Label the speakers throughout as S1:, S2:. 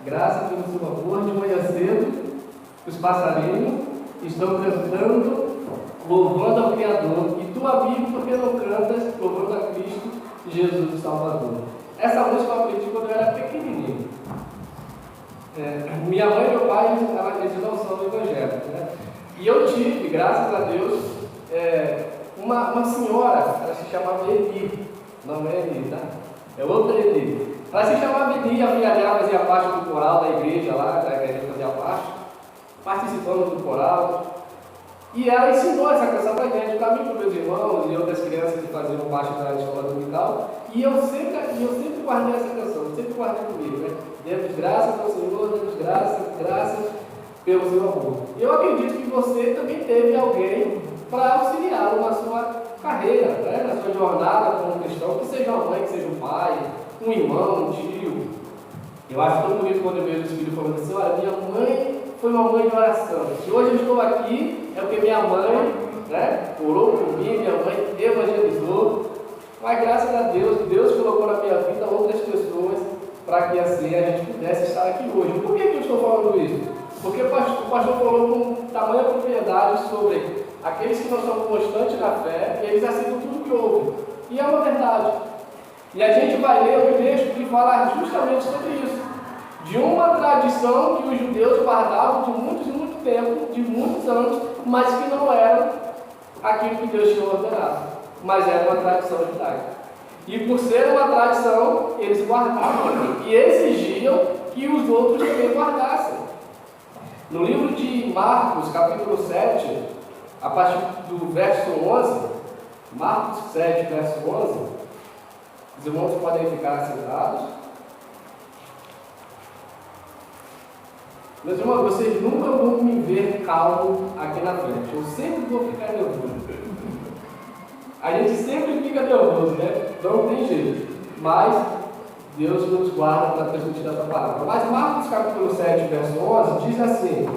S1: Graças pelo seu amor, de manhã cedo, os passarinhos estão cantando, louvando ao Criador, e tu, amigo, por que não cantas, louvando a Cristo, Jesus o Salvador? Essa música eu aprendi quando eu era pequenininho. Minha mãe e meu pai, eles não são evangélicos, né? E eu tive, graças a Deus, uma senhora, ela se chamava Eli, não é Eli, tá? É outra Eli. Ela se chamava Eli, a filha dela fazia parte do coral da igreja lá, da igreja fazia parte, participando do coral. E ela ensinou essa canção pra gente, para mim, para meus irmãos e outras crianças que faziam parte da escola dominical. E eu sempre guardei essa canção, sempre guardei comigo, né? Demos graças ao Senhor, demos graças pelo seu amor. Eu acredito que você também teve alguém para auxiliá-lo na sua carreira, né? Na sua jornada como cristão, que seja uma mãe, que seja um pai, um irmão, um tio. Eu acho tão bonito quando eu vejo os filhos falando assim: olha, minha mãe foi uma mãe de oração. Se hoje eu estou aqui, é porque minha mãe, né, orou por mim, minha mãe evangelizou. Mas graças a Deus, Deus colocou na minha vida outras pessoas para que assim a gente pudesse estar aqui hoje. Por que eu estou falando isso? Porque o pastor falou com tamanha propriedade sobre aqueles que não são constantes na fé, eles aceitam tudo que ouvem. E é uma verdade. E a gente vai ler o texto que fala justamente sobre isso. De uma tradição que os judeus guardavam de muito e muito tempo, de muitos anos, mas que não era aquilo que Deus tinha ordenado, mas era uma tradição judaica. E por ser uma tradição, eles guardavam e exigiam que os outros também guardassem. No livro de Marcos, capítulo 7, a partir do verso 11, Marcos 7, verso 11, os irmãos podem ficar sentados. Meus irmãos, vocês nunca vão me ver calmo aqui na frente. Eu sempre vou ficar nervoso. A gente sempre fica nervoso, né? Não tem jeito. Mas Deus nos guarda para transmitir essa palavra. Mas Marcos capítulo 7, verso 11, diz assim: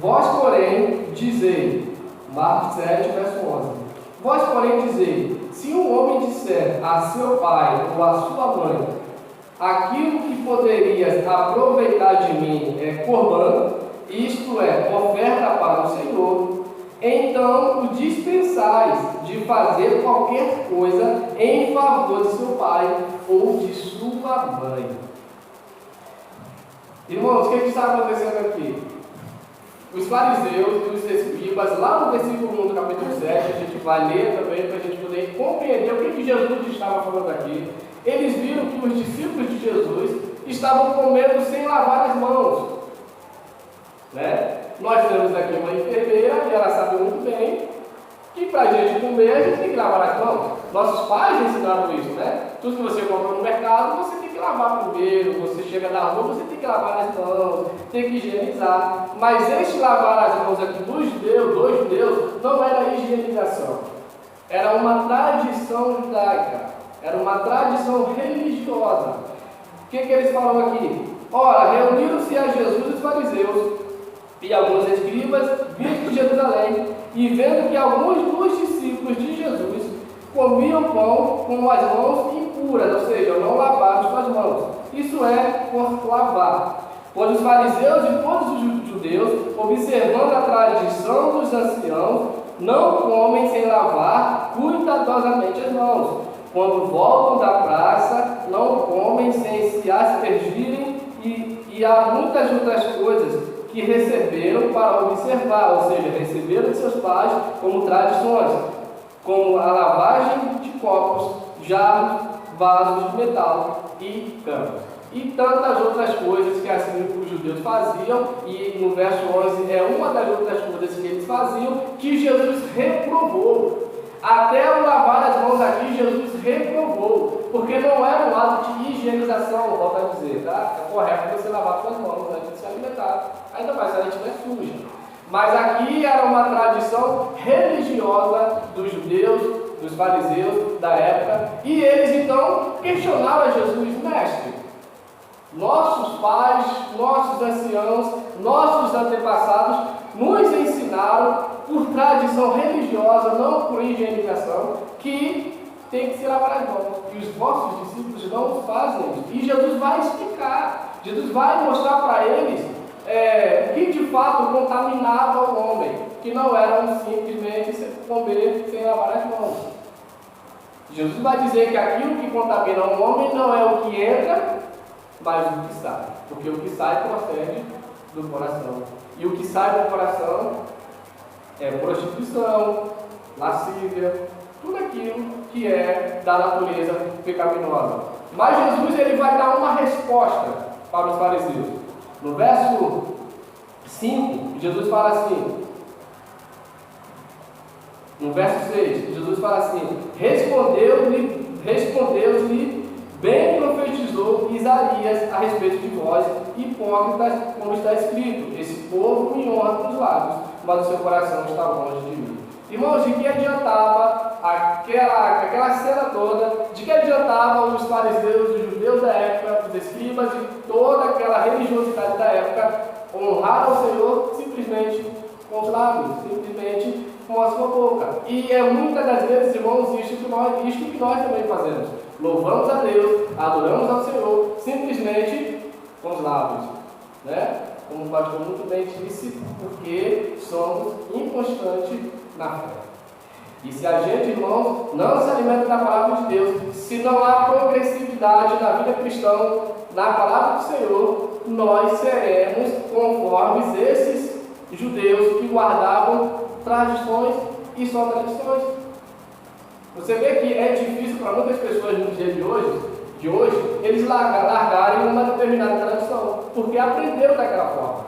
S1: vós, porém, dizei, Marcos 7, verso 11, vós, porém, dizei, se um homem disser a seu pai ou a sua mãe, aquilo que poderias aproveitar de mim é corbã, isto é, oferta para o Senhor, então o dispensais de fazer qualquer coisa em favor de seu pai ou de sua mãe. Irmãos, o que está acontecendo aqui? Os fariseus e os escribas, lá no versículo 1 do capítulo 7, a gente vai ler também para a gente poder compreender o que Jesus estava falando aqui. Eles viram que os discípulos de Jesus estavam comendo sem lavar as mãos, né? Nós temos aqui uma enfermeira e ela sabe muito bem que para a gente comer a gente tem que lavar as mãos. Nossos pais ensinaram isso, né? Tudo que você compra no mercado você tem que lavar primeiro, você chega na rua, você tem que lavar as mãos, tem que higienizar. Mas este lavar as mãos aqui dos judeus, não era higienização, era uma tradição judaica. Era uma tradição religiosa. O que eles falam aqui? Ora, reuniram-se a Jesus os fariseus e alguns escribas vindos de Jerusalém, e vendo que alguns dos discípulos de Jesus comiam pão com as mãos impuras, ou seja, não lavados com as mãos. Isso é por lavar. Pois os fariseus e todos os judeus, observando a tradição dos anciãos, não comem sem lavar cuidadosamente as mãos. Quando voltam da praça, não comem sem se aspergirem, e há muitas outras coisas que receberam para observar, ou seja, receberam de seus pais como tradições, como a lavagem de copos, jarros, vasos de metal e canos. E tantas outras coisas que assim os judeus faziam, e no verso 11 é uma das outras coisas que eles faziam, que Jesus reprovou. Até o lavar as mãos aqui, Jesus reprovou, porque não era um ato de higienização, volto a dizer, tá? É correto você lavar suas mãos antes de se alimentar, ainda mais se ela estiver suja. Mas aqui era uma tradição religiosa dos judeus, dos fariseus da época, e eles então questionaram a Jesus: mestre, nossos pais, nossos anciãos, nossos antepassados nos ensinaram, por tradição religiosa, não por higienização, que tem que se lavar as mãos. E os vossos discípulos não fazem isso. E Jesus vai explicar. Jesus vai mostrar para eles que de fato contaminava o homem, que não era simplesmente comer sem lavar as mãos. Jesus vai dizer que aquilo que contamina o homem não é o que entra, mas o que sai. Porque o que sai procede do coração. E o que sai do coração é prostituição, lascívia, tudo aquilo que é da natureza pecaminosa. Mas Jesus ele vai dar uma resposta para os fariseus. No verso 5, Jesus fala assim, no verso 6, Jesus fala assim: respondeu-lhe, bem profetizou Isaías a respeito de vós, hipócritas, como está escrito: esse povo me honra com os lábios, mas o seu coração está longe de mim. Irmãos, de que adiantava aquela cena toda? De que adiantava os fariseus, os judeus da época, os escribas e toda aquela religiosidade da época honrar ao Senhor simplesmente com os lábios, simplesmente com a sua boca? E é muitas das vezes, irmãos, isto que nós também fazemos. Louvamos a Deus, adoramos ao Senhor, simplesmente com os lábios, né? Como o pastor muito bem disse, porque somos inconstantes na fé. E se a gente, irmãos, não se alimenta da palavra de Deus, se não há progressividade na vida cristã, na palavra do Senhor, nós seremos conformes esses judeus que guardavam tradições e só tradições. Você vê que é difícil para muitas pessoas no dia de hoje, eles largarem uma determinada tradição, porque aprenderam daquela forma.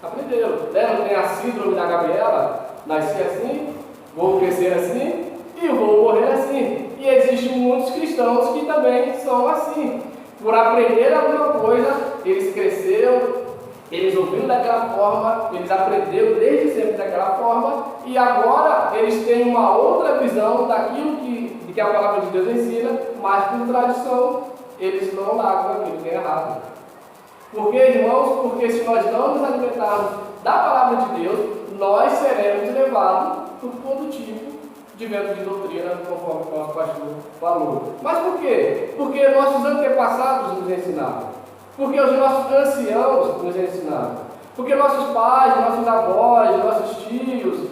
S1: Aprenderam. Não tem a síndrome da Gabriela, nasci assim, vou crescer assim e vou morrer assim. E existem muitos cristãos que também são assim. Por aprender alguma coisa, eles cresceram, eles ouviram daquela forma, eles aprenderam desde sempre daquela forma, e agora eles têm uma outra visão daquilo que a palavra de Deus ensina, mas por tradição, eles não largam aquilo que é errado. Por que, irmãos? Porque se nós não nos alimentarmos da palavra de Deus, nós seremos levados por todo tipo de vento de doutrina, conforme o nosso pastor falou. Mas por quê? Porque nossos antepassados nos ensinaram. Porque os nossos anciãos nos ensinaram. Porque nossos pais, nossos avós, nossos tios,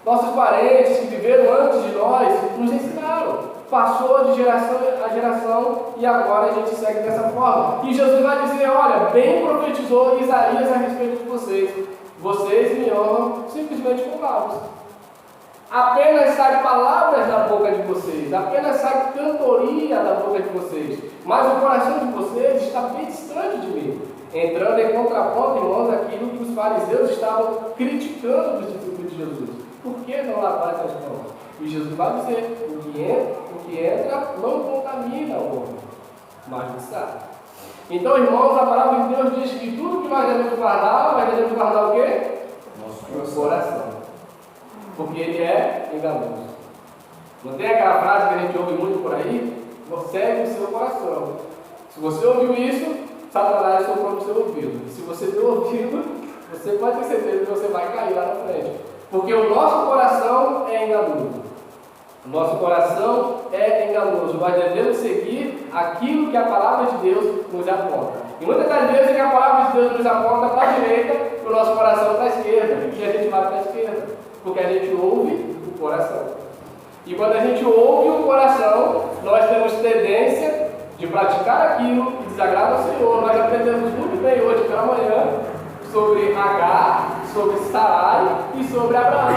S1: nossos parentes que viveram antes de nós nos ensinaram. Passou de geração a geração e agora a gente segue dessa forma. E Jesus vai dizer: olha, bem profetizou Isaías a respeito de vocês. Vocês me honram simplesmente com lábios. Apenas sai palavras da boca de vocês, apenas sai cantoria da boca de vocês, mas o coração de vocês está bem distante de mim, entrando em contraponto, irmãos, aquilo que os fariseus estavam criticando dos discípulos de Jesus. Por que não lavar essas mãos? E Jesus vai dizer: o que entra não contamina o homem, mas o sai. Então, irmãos, a palavra de Deus diz que tudo que nós devemos guardar o quê? Nosso coração. Porque ele é enganoso. Não tem aquela frase que a gente ouve muito por aí? Segue o seu coração. Se você ouviu isso, Satanás soprou no seu ouvido. Se você deu ouvido, você pode ter certeza que você vai cair lá na frente. Porque o nosso coração é enganoso. O nosso coração é enganoso. Nós devemos seguir aquilo que a palavra de Deus nos aponta. E muitas das vezes que a palavra de Deus nos aponta para a direita, o nosso coração para a esquerda. E a gente vai para a esquerda. Porque a gente ouve o coração. E quando a gente ouve o coração, nós temos tendência de praticar aquilo que desagrada ao Senhor. Nós aprendemos muito bem hoje pela manhã sobre Agar, sobre Sarai e sobre Abraão,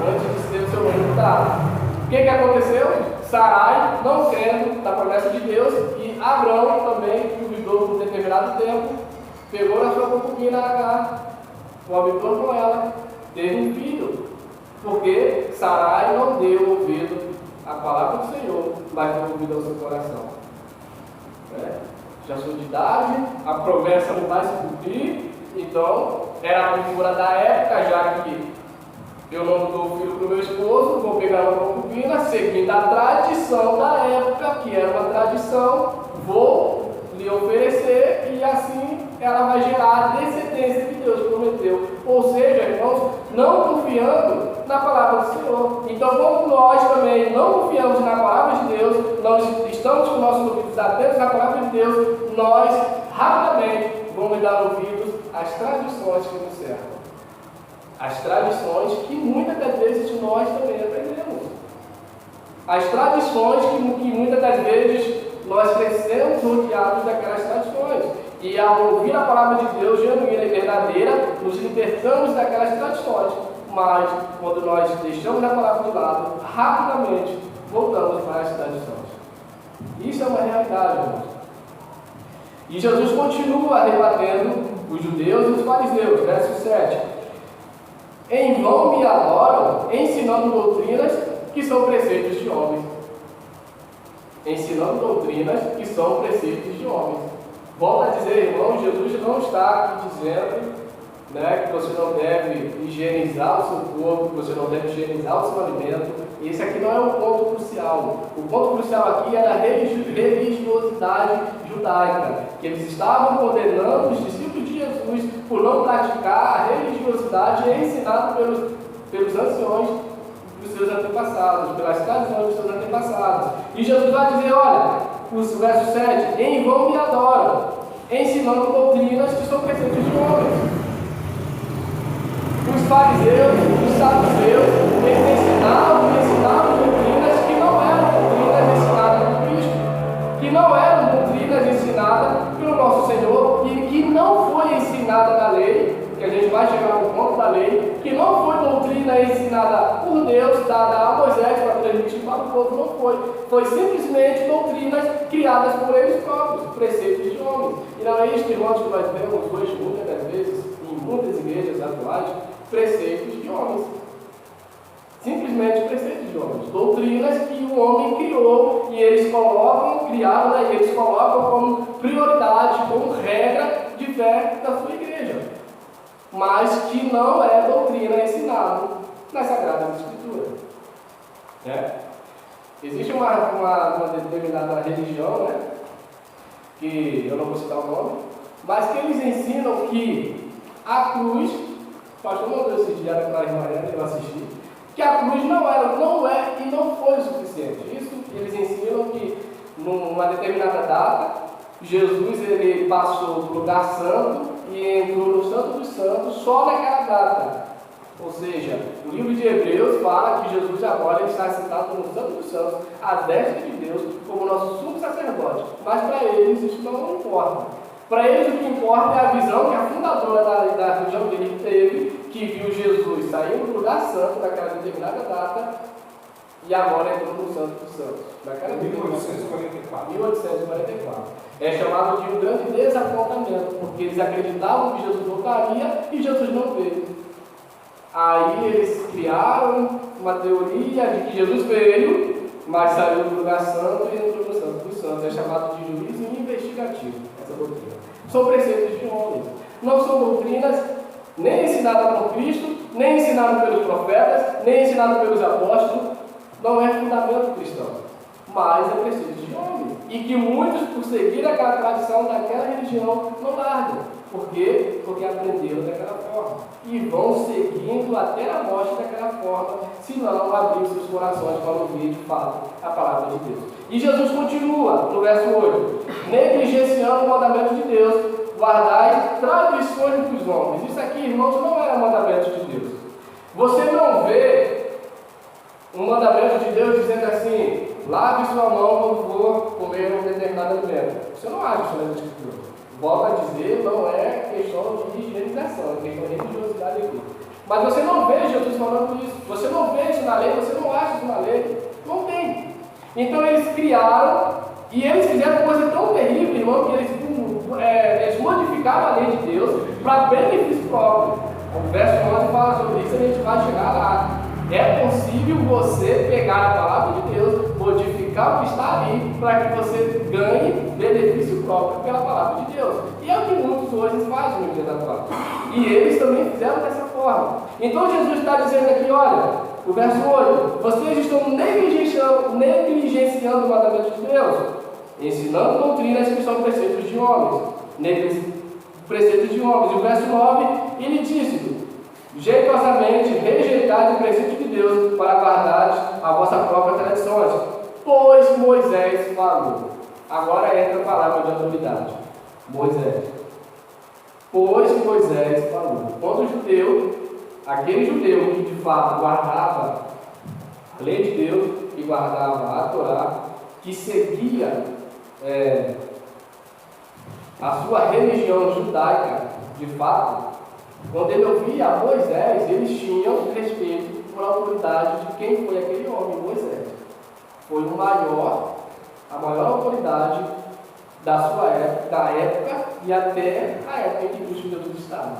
S1: antes de ser o seu nome mudado. O que aconteceu? Sarai, não crendo na promessa de Deus, e Abraão também, que duvidou por um determinado tempo, pegou na sua concubina Agar, coabitou com ela, teve um filho, porque Sarai não deu ouvido à palavra do Senhor, mas deu ouvido ao seu coração. Já sou de idade, a promessa não vai se cumprir, então era a cultura da época, já que eu não dou filho para o meu esposo, vou pegar uma concubina, seguindo a tradição da época, que era uma tradição, vou lhe oferecer e assim ela vai gerar a descendência que Deus prometeu. Ou seja, irmãos, não confiando na palavra do Senhor. Então, como nós também não confiamos na palavra de Deus, nós estamos com nossos ouvidos atentos na palavra de Deus, nós rapidamente vamos dar ouvidos às tradições que nos cercam. As tradições que muitas das vezes nós também aprendemos. As tradições que muitas das vezes nós crescemos rodeados daquelas tradições. E ao ouvir a palavra de Deus genuína e verdadeira, nos libertamos daquelas tradições. Mas, quando nós deixamos a palavra de lado, rapidamente voltamos para as tradições. Isso é uma realidade, irmãos. E Jesus continua rebatendo os judeus e os fariseus. Verso 7. Em vão me adoram, ensinando doutrinas que são preceitos de homens. Ensinando doutrinas que são preceitos de homens. Volto a dizer, irmão, Jesus não está aqui dizendo, que você não deve higienizar o seu corpo, que você não deve higienizar o seu alimento. Esse aqui não é o ponto crucial. O ponto crucial aqui era a religiosidade judaica, que eles estavam condenando os discípulos de Jesus por não praticar a religiosidade ensinada pelos anciões dos seus antepassados, pelas tradições dos seus antepassados. E Jesus vai dizer, olha, o verso 7, em vão me adoram, ensinando doutrinas que são preceitos de homens. Os fariseus, os saduceus, eles ensinavam doutrinas que não eram doutrinas ensinadas por Cristo, que não eram doutrinas ensinadas pelo nosso Senhor e que não foi ensinada na lei, que a gente vai chegar no ponto da lei, que não foi doutrina ensinada por Deus, dada a Moisés para transmitir para o povo, não foi. Foi simplesmente doutrinas criadas por eles próprios, preceitos de homens. E não é isso, irmãos, que nós vemos hoje, muitas das vezes, em muitas igrejas atuais, preceitos de homens. Simplesmente preceitos de homens. Doutrinas que o homem criou e eles criaram, e eles colocam como prioridade, como regra de fé da sua igreja. Mas que não é doutrina ensinada nas Sagradas Escrituras. Existe uma determinada religião, que eu não vou citar o nome, mas que eles ensinam que a cruz, o pastor mandou esse dia para a Mariana, eu assisti, que a cruz não é e não foi o suficiente. Isso eles ensinam que numa determinada data, Jesus ele passou do lugar santo e entrou no Santo dos Santos só naquela data. Ou seja, o livro de Hebreus fala que Jesus agora está sentado no Santo dos Santos, à destra de Deus, como nosso sumo sacerdote. Mas para eles isso não importa. Para eles o que importa é a visão que a fundadora da religião dele teve, que viu Jesus saindo do lugar santo naquela determinada data e agora entrou no Santo dos Santos. Naquela 1844. É chamado de um grande desapontamento, porque eles acreditavam que Jesus voltaria e Jesus não veio. Aí eles criaram uma teoria de que Jesus veio, mas saiu do lugar santo e entrou no Santo dos Santos. É chamado de juízo investigativo, essa doutrina. São preceitos de homens. Não são doutrinas nem ensinadas por Cristo, nem ensinadas pelos profetas, nem ensinadas pelos apóstolos. Não é fundamento cristão, mas é preceito de homem. E que muitos, por seguir aquela tradição daquela religião, não largam. Por quê? Porque aprenderam daquela forma. E vão seguindo até a morte daquela forma, se não abrir seus corações para ouvir de fato a palavra de Deus. E Jesus continua no verso 8: negligenciando o mandamento de Deus, guardai tradições dos homens. Isso aqui, irmãos, não era mandamento de Deus. Você não vê um mandamento de Deus dizendo assim: lave sua mão quando for comer um determinado alimento. Você não acha isso nas Escrituras. Volto a dizer, não é questão de higienização, é questão de religiosidade aqui. Mas você não vê Jesus falando isso. Você não vê isso na lei, você não acha isso na lei. Não tem. Então eles criaram e eles fizeram coisa tão terrível, irmão, que eles modificaram a lei de Deus para benefício próprio. O verso 11 fala sobre isso e a gente vai chegar lá. É possível você pegar a palavra de Deus, modificar o que está ali, para que você ganhe benefício próprio pela palavra de Deus. E é o que muitos hoje fazem no dia da palavra. E eles também fizeram dessa forma. Então Jesus está dizendo aqui, olha, o verso 8: vocês estão negligenciando o mandamento de Deus, ensinando doutrinas que são preceitos de homens. Preceitos de homens. E o verso 9, ele disse: jeitosamente rejeitado o preceito de Deus para guardar a vossa própria tradições, pois Moisés falou. Agora entra a palavra de autoridade. Moisés. Pois Moisés falou. Quando o judeu, aquele judeu que de fato guardava a lei de Deus e guardava a Torá, que seguia a sua religião judaica, de fato, quando ele ouvia Moisés, eles tinham respeito por autoridade de quem foi aquele homem, Moisés. Foi a maior autoridade da sua época, da época e até a época em que os judeus estavam.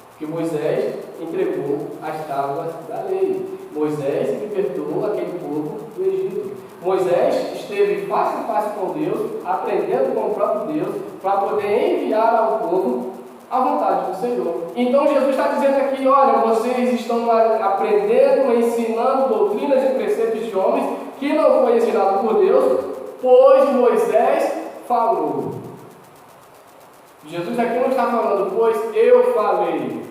S1: Porque Moisés entregou as tábuas da lei. Moisés libertou aquele povo do Egito. Moisés esteve face a face com Deus, aprendendo com o próprio Deus, para poder enviar ao povo a vontade do Senhor. Então Jesus está dizendo aqui, olha, vocês estão aprendendo, ensinando doutrinas e preceitos de homens que não foi ensinado por Deus, pois Moisés falou. Jesus aqui não está falando, pois eu falei.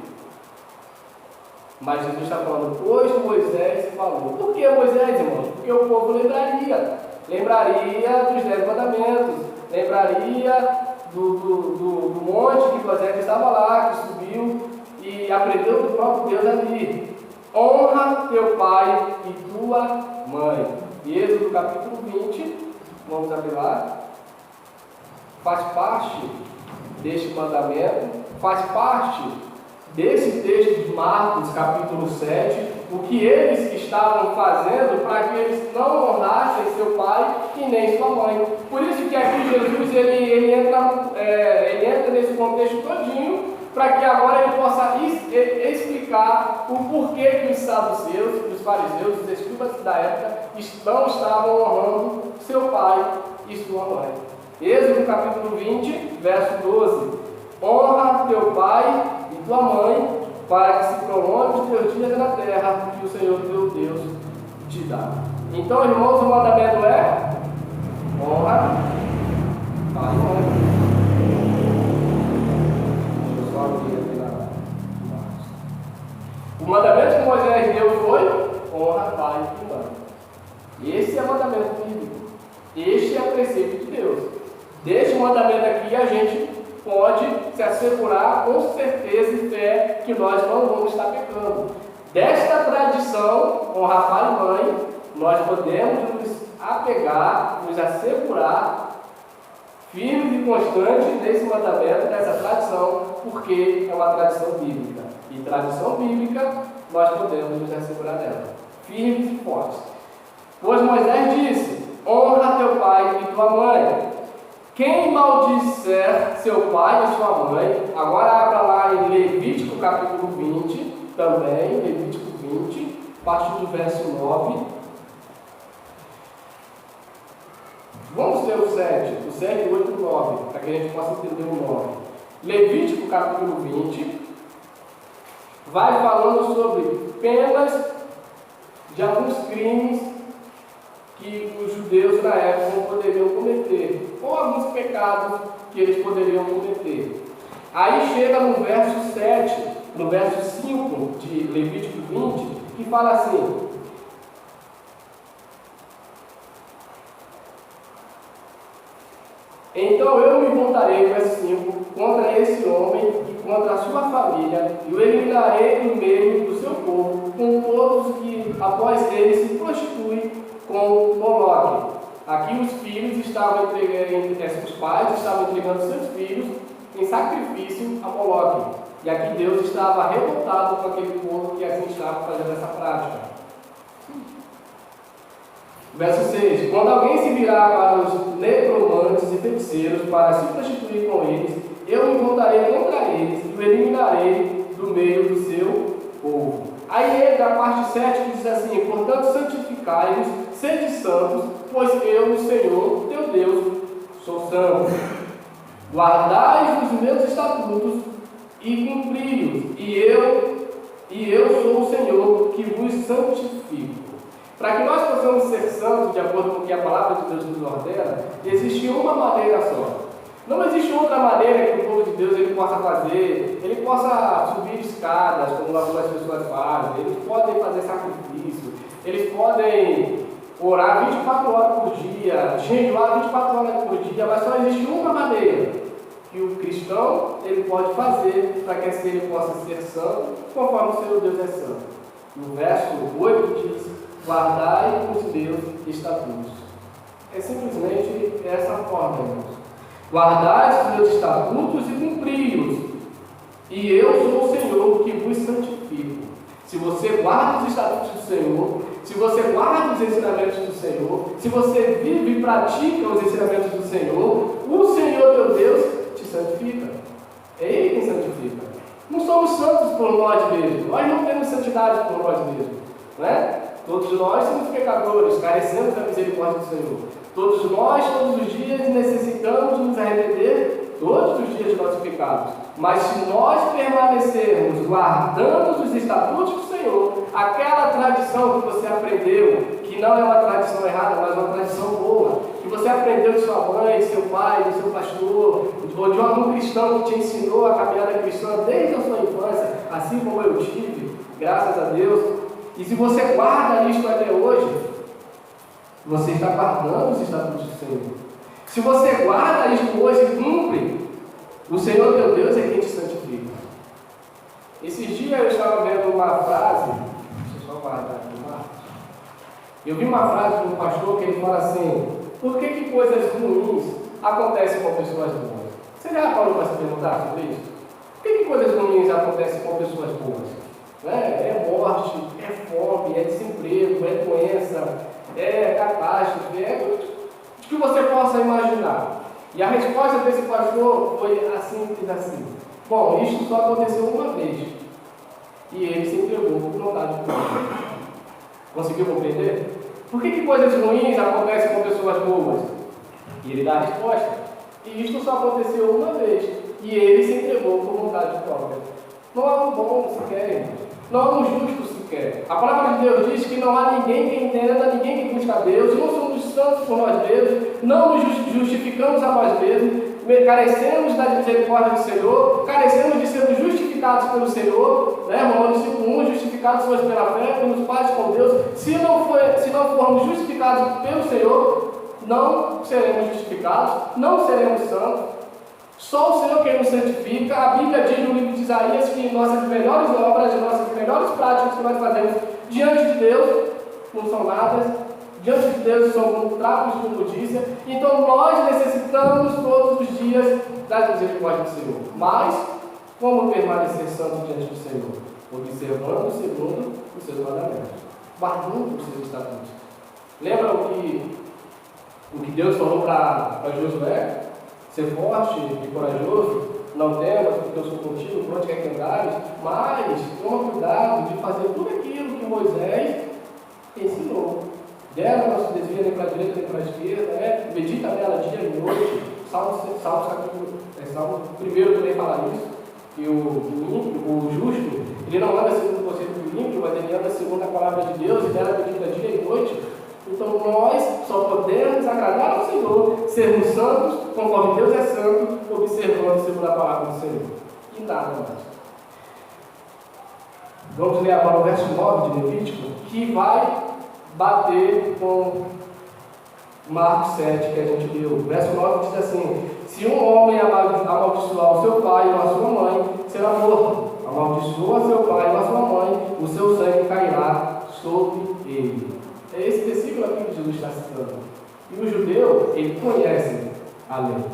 S1: Mas Jesus está falando, pois Moisés falou. Por que Moisés, irmãos? Porque o povo lembraria dos 10 mandamentos, lembraria do monte que Moisés estava lá, que subiu e aprendeu do próprio Deus ali. Honra teu pai e tua mãe. Êxodo capítulo 20, vamos abrir lá. Faz parte deste mandamento, faz parte desse texto de Marcos, capítulo 7, o que eles estavam fazendo para que eles não honrassem seu pai e nem sua mãe. Por isso que aqui Jesus ele entra nesse contexto todinho, para que agora ele possa explicar o porquê que os saduceus, os fariseus, os escribas da época não estavam honrando seu pai e sua mãe. Êxodo capítulo 20, verso 12. Honra teu pai e tua mãe, para que se prolongue os teus dias na terra que o Senhor teu Deus te dá. Então, irmãos, o mandamento é honra pai e mãe. Deixa eu só abrir aqui na imagem. O mandamento que Moisés deu foi honra pai e mãe. Esse é o mandamento bíblico. Este é o preceito de Deus. Deste mandamento aqui a gente pode se assegurar com certeza e fé que nós não vamos estar pecando. Desta tradição, honrar pai e mãe, nós podemos nos apegar, nos assegurar firmes e constantes nesse mandamento, nessa tradição, porque é uma tradição bíblica. E tradição bíblica, nós podemos nos assegurar nela, firmes e fortes. Pois Moisés disse, honra teu pai e tua mãe. Quem maldisser seu pai e sua mãe, agora abra lá em Levítico capítulo 20, também, Levítico 20, a partir do verso 9. Vamos ter o 7, 8 e 9, para que a gente possa entender o 9. Levítico capítulo 20, vai falando sobre penas de alguns crimes que os judeus na época não poderiam cometer, ou alguns pecados que eles poderiam cometer. Aí chega no verso 7, no verso 5 de Levítico 20, que fala assim: então eu me voltarei, verso 5, contra esse homem e contra a sua família, e o eliminarei do meio do seu povo, com todos que após ele se prostituem com Moloque. Aqui os filhos estavam os pais estavam entregando seus filhos em sacrifício a Moloque. E aqui Deus estava revoltado com aquele povo que assim estava fazendo essa prática. Verso 6. Quando alguém se virar para os necromantes e feiticeiros para se prostituir com eles, eu me voltarei contra eles e o eliminarei do meio do seu povo. Aí entra a parte 7 que diz assim: portanto santificai-vos, sede santos, pois eu, o Senhor, teu Deus, sou santo. Guardai os meus estatutos e cumpri-os, e eu sou o Senhor que vos santifico. Para que nós possamos ser santos, de acordo com o que a palavra de Deus nos ordena, existe uma maneira só. Não existe outra maneira que o povo de Deus ele possa fazer. Ele possa subir escadas, como algumas pessoas fazem. Eles podem fazer sacrifício. Eles podem orar 24 horas por dia, jejuar 24 horas por dia, mas só existe uma maneira que o cristão ele pode fazer para que assim ele possa ser santo, conforme o Senhor Deus é santo. No verso 8 diz: guardai os meus estatutos. É simplesmente essa forma, irmãos. Guardai os meus estatutos e cumpri-os. E eu sou o Senhor que vos santifico. Se você guarda os estatutos do Senhor, se você guarda os ensinamentos do Senhor, se você vive e pratica os ensinamentos do Senhor, o Senhor teu Deus te santifica. É Ele quem santifica. Não somos santos por nós mesmos. Nós não temos santidade por nós mesmos. Não é? Todos nós somos pecadores, carecemos da misericórdia do Senhor. Todos nós, todos os dias, necessitamos nos arrepender todos os dias de nossos pecados. Mas se nós permanecermos guardando os estatutos do Senhor, aquela tradição que você aprendeu, que não é uma tradição errada, mas uma tradição boa, que você aprendeu de sua mãe, de seu pai, de seu pastor, ou de algum cristão que te ensinou a caminhada cristã desde a sua infância, assim como eu tive, graças a Deus. E se você guarda isto até hoje, você está guardando os estatutos do Senhor. Se você guarda isto hoje e cumpre, o Senhor teu Deus é quem te santifica. Esses dias eu estava vendo uma frase, deixa eu só guardar aqui, Marcos. Eu vi uma frase de um pastor que ele fala assim: por que coisas ruins acontecem com pessoas boas? Você já parou para se perguntar sobre isso? Por que coisas ruins acontecem com pessoas boas? É morte, é fome, é desemprego, é doença, é catástrofe, é tudo que você possa imaginar. E a resposta desse pastor foi assim, diz assim: bom, isso só aconteceu uma vez. E ele se entregou por vontade de Deus. Conseguiu compreender? Por que coisas ruins acontecem com pessoas boas? E ele dá a resposta: e isto só aconteceu uma vez. E ele se entregou por vontade própria. Não há um bom sequer, irmãos. Não há um justo sequer. A palavra de Deus diz que não há ninguém que entenda, ninguém que busca a Deus, não somos santos por nós mesmos, não nos justificamos a nós mesmos, carecemos da misericórdia do Senhor, carecemos de sermos justificados pelo Senhor, Romanos 5:1, justificados somos pela fé, pelos pais com Deus. Se não formos justificados pelo Senhor, não seremos justificados, não seremos santos. Só o Senhor quem nos santifica. A Bíblia diz no livro de Isaías que nossas melhores obras, nossas melhores práticas que nós fazemos diante de Deus não são nada. Diante de Deus são como trapos de imundícia. Então nós necessitamos todos os dias da misericórdia do Senhor. Mas, como permanecer santo diante do Senhor? Observando segundo os seus mandamentos, guardando os seus estatutos. Lembra o que Deus falou para Josué? Ser forte e corajoso, não temas, porque eu sou contigo, por onde quer que andares, mas toma cuidado de fazer tudo aquilo que Moisés ensinou. Dela não se desvia nem para a direita nem para a esquerda, medita nela dia e noite. Salmo 1 também fala isso, que o justo, ele não anda segundo o conselho do ímpio, mas ele anda segundo a palavra de Deus, e dela medita dia e noite. Então nós só podemos agradar ao Senhor, sermos santos, conforme Deus é santo, observando segundo a palavra do Senhor. E nada mais. Vamos ler agora o verso 9 de Levítico, que vai bater com Marcos 7, que a gente leu. O verso 9 diz assim: se um homem amaldiçoar o seu pai ou a sua mãe, será morto. Amaldiçoa seu pai ou a sua mãe, o seu sangue cairá sobre ele. É esse versículo aqui que Jesus está citando. E o judeu, ele conhece a lei.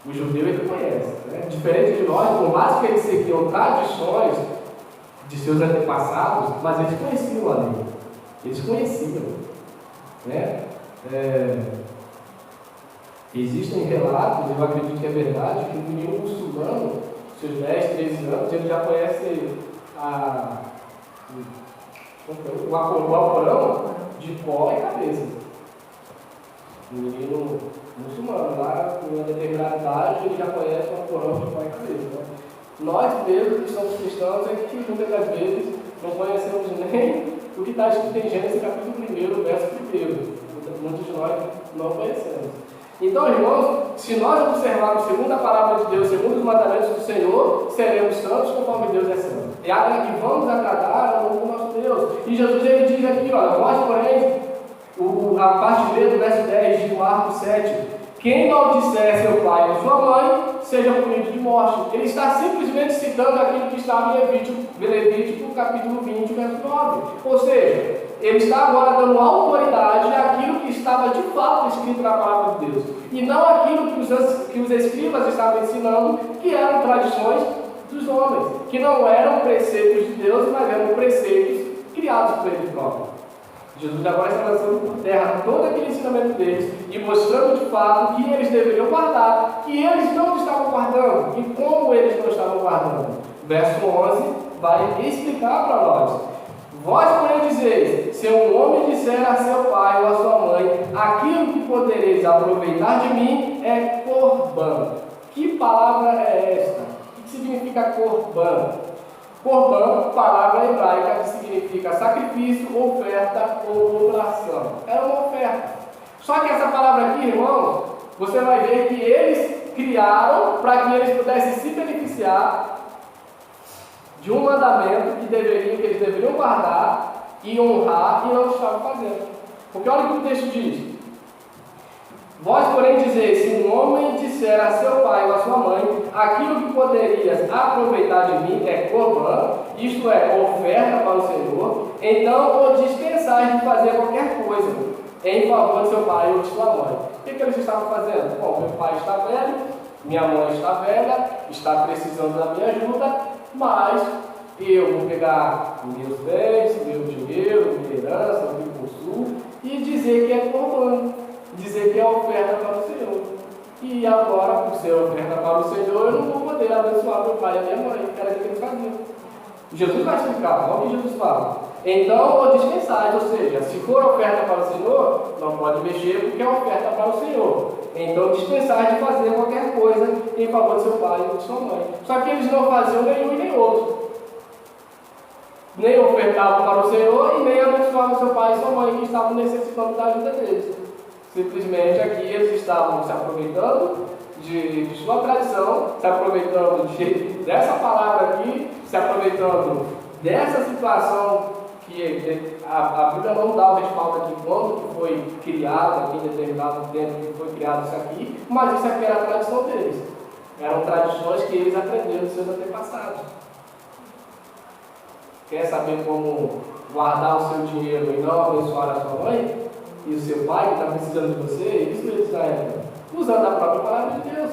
S1: O judeu, ele conhece. Diferente de nós, por mais que eles seguiam tradições de seus antepassados, mas eles conheciam a lei. Eles conheciam. Existem relatos, eu acredito que é verdade, que um menino muçulmano, seus 10, 13 anos, ele já conhece o Alcorão de pó e cabeça. Um menino muçulmano, lá com uma determinada idade, ele já conhece o Alcorão de pó e cabeça. Nós mesmos, que somos cristãos, é que muitas das vezes não conhecemos nem o que está escrito em Gênesis capítulo 1, verso 1. Muitos de nós não conhecemos. Então, irmãos, se nós observarmos segundo a palavra de Deus, segundo os mandamentos do Senhor, seremos santos conforme Deus é santo. E vamos agradar ao nome do nosso Deus. E Jesus ele diz aqui, olha, vós porém, a parte B do verso 10 de Marcos 7, quem maldisser seu pai ou sua mãe, seja punido de morte. Ele está simplesmente citando aquilo que está em Levítico capítulo 20, verso 9. Ou seja, ele está agora dando autoridade àquilo que estava de fato escrito na palavra de Deus. E não aquilo que os escribas estavam ensinando, que eram tradições dos homens, que não eram preceitos de Deus, mas eram preceitos criados por ele próprio. Jesus agora está lançando por terra todo aquele ensinamento deles e mostrando de fato que eles deveriam guardar, que eles não estavam guardando e como eles não estavam guardando. Verso 11 vai explicar para nós. Vós, porém, dizeis, se um homem disser a seu pai ou a sua mãe, aquilo que podereis aproveitar de mim é corban. Que palavra é esta? O que significa corban? Corban, palavra hebraica que significa sacrifício, oferta ou oblação. Era uma oferta. Só que essa palavra aqui, irmãos, você vai ver que eles criaram para que eles pudessem se beneficiar de um mandamento que eles deveriam guardar e honrar e não estavam fazendo. Porque olha o que o texto diz. Vós, porém, dizeis, se um homem disser a seu pai ou a sua mãe, aquilo que poderias aproveitar de mim é corban, isto é, oferta para o Senhor, então o dispensais de fazer qualquer coisa em favor de seu pai ou de sua mãe. O que eles estavam fazendo? Bom, meu pai está velho, minha mãe está velha, está precisando da minha ajuda, mas eu vou pegar meus bens, meu dinheiro, minha herança, o que possuo, e dizer que é corban. Dizer que é oferta para o Senhor. E agora, por ser oferta para o Senhor, eu não vou poder abençoar meu pai e a minha mãe, que era o que eles faziam. Jesus vai explicar, olha o que Jesus fala. Então, o dispensais, ou seja, se for oferta para o Senhor, não pode mexer porque é oferta para o Senhor. Então, dispensais de fazer qualquer coisa em favor de seu pai ou de sua mãe. Só que eles não faziam nenhum e nem outro. Nem ofertavam para o Senhor e nem abençoavam seu pai e sua mãe, que estavam necessitando da ajuda deles. Simplesmente aqui eles estavam se aproveitando de sua tradição, se aproveitando dessa palavra aqui, se aproveitando dessa situação que a Bíblia não dá o respaldo aqui quando foi criado, aqui em determinado tempo que foi criado isso aqui, mas isso aqui era a tradição deles. Eram tradições que eles aprenderam dos seus antepassados. Quer saber como guardar o seu dinheiro e não abençoar a sua mãe? E o seu pai que está precisando de você? Isso que eles estão usando a própria palavra de Deus.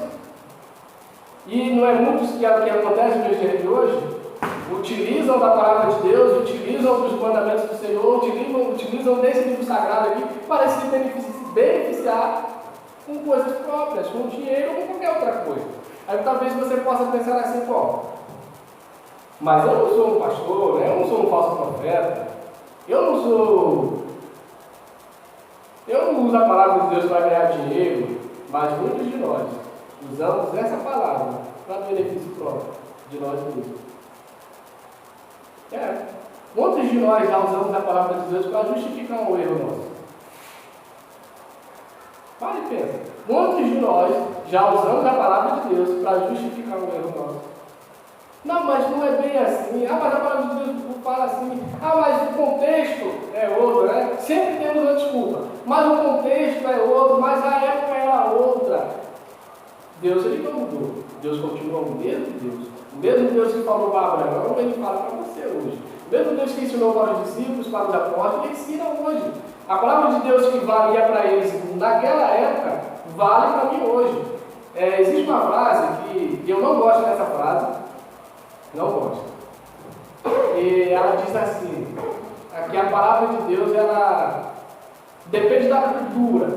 S1: E não é muito que acontece nos dias de hoje? Utilizam da palavra de Deus, utilizam dos mandamentos do Senhor, utilizam desse livro sagrado aqui para se beneficiar com coisas próprias, com dinheiro ou com qualquer outra coisa. Aí talvez você possa pensar assim, pô, mas eu não sou um pastor, né? Eu não sou um falso profeta, eu não uso a palavra de Deus para ganhar dinheiro, mas muitos de nós usamos essa palavra para benefício próprio de nós mesmos. Muitos de nós já usamos a palavra de Deus para justificar um erro nosso. Para e pensa. Muitos de nós já usamos a palavra de Deus para justificar um erro nosso. Não, mas não é bem assim. Mas a palavra de Deus fala assim. Mas o contexto é outro, né? Sempre temos uma desculpa. Mas o contexto é outro, mas a época era outra. Deus, ele não mudou. Deus continua o mesmo Deus. O mesmo Deus que falou para Abraão, ele fala para você hoje. O mesmo Deus que ensinou para os discípulos, para os apóstolos, ele ensina hoje. A palavra de Deus que valia para eles naquela época, vale para mim hoje. Existe uma frase que eu não gosto dessa frase. Não gosto. E ela diz assim, que a palavra de Deus, ela depende da cultura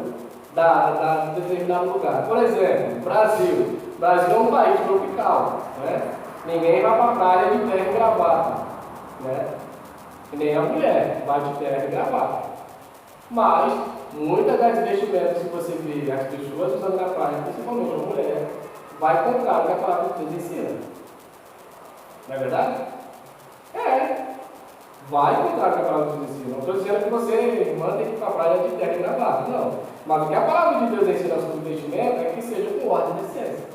S1: de determinado lugar. Por exemplo, Brasil. Brasil é um país tropical, né? Ninguém vai para a praia de terra e gravata, né? E nem a mulher vai de terra e gravata. Mas, muitas das vestimentas que você vê as pessoas usando na praia, principalmente a mulher, vai contar o que a palavra de Deus ensina. Não é verdade? vai encontrar o que a palavra de Deus ensina. Não estou dizendo que você, irmã, tem que ir para a praia de terra e gravata, não. Mas o que a palavra de Deus ensina sobre o vestimento é que seja com ordem e decência.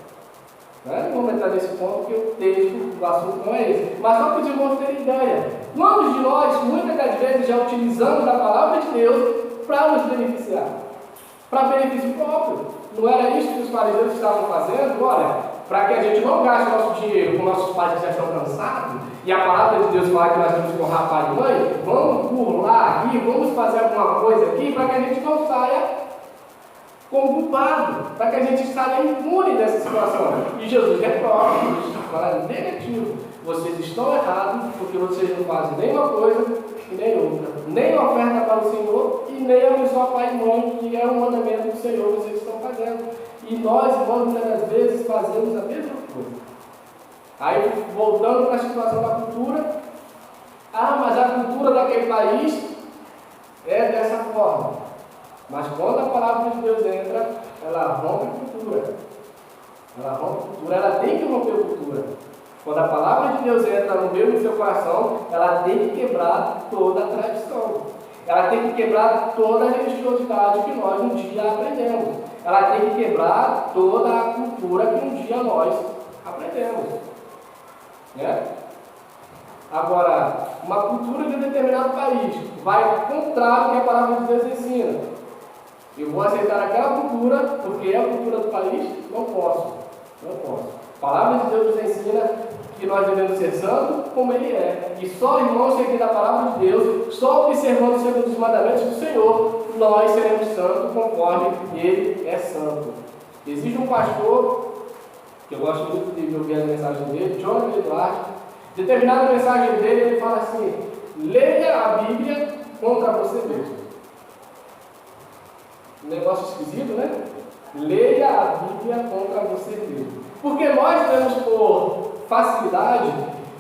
S1: Não vamos entrar nesse ponto porque o texto, o assunto não é esse. Mas só para os irmãos terem ideia. Quantos de nós, muitas das vezes, já utilizamos a palavra de Deus para nos beneficiar? Para benefício próprio. Não era isso que os fariseus estavam fazendo? Olha, para que a gente não gaste nosso dinheiro com nossos pais que já estão cansados, e a palavra de Deus fala que nós temos que honrar pai e mãe, vamos burlar aqui, vamos fazer alguma coisa aqui para que a gente não saia como culpado, para que a gente saia impune dessa situação. E Jesus reprova, Jesus fala negativo. Vocês estão errados porque vocês não fazem nem uma coisa e nem outra. Nem oferta para o Senhor e nem abençoar pai e mãe, que é um mandamento do Senhor, vocês estão fazendo. E nós, irmãos, muitas vezes fazemos a mesma coisa. Aí, voltando para a situação da cultura, mas a cultura daquele país é dessa forma. Mas quando a palavra de Deus entra, ela rompe a cultura. Ela rompe a cultura, ela tem que romper a cultura. Quando a palavra de Deus entra no meu e no seu coração, ela tem que quebrar toda a tradição. Ela tem que quebrar toda a religiosidade que nós um dia aprendemos. Ela tem que quebrar toda a cultura que um dia nós aprendemos. Né? Agora, uma cultura de um determinado país vai contrário ao que a palavra de Deus ensina. Eu vou aceitar aquela cultura porque é a cultura do país? Não posso. Não posso. A palavra de Deus nos ensina que nós devemos ser santos como Ele é. E só, irmãos, seguindo a palavra de Deus, só observando segundo os mandamentos do Senhor, nós seremos santos conforme Ele é santo. Existe um pastor, que eu gosto muito de ouvir a mensagem dele, Jonathan Edwards. Determinada mensagem dele, ele fala assim: leia a Bíblia contra você mesmo. Um negócio esquisito, né? Leia a Bíblia contra você mesmo. Porque nós temos por facilidade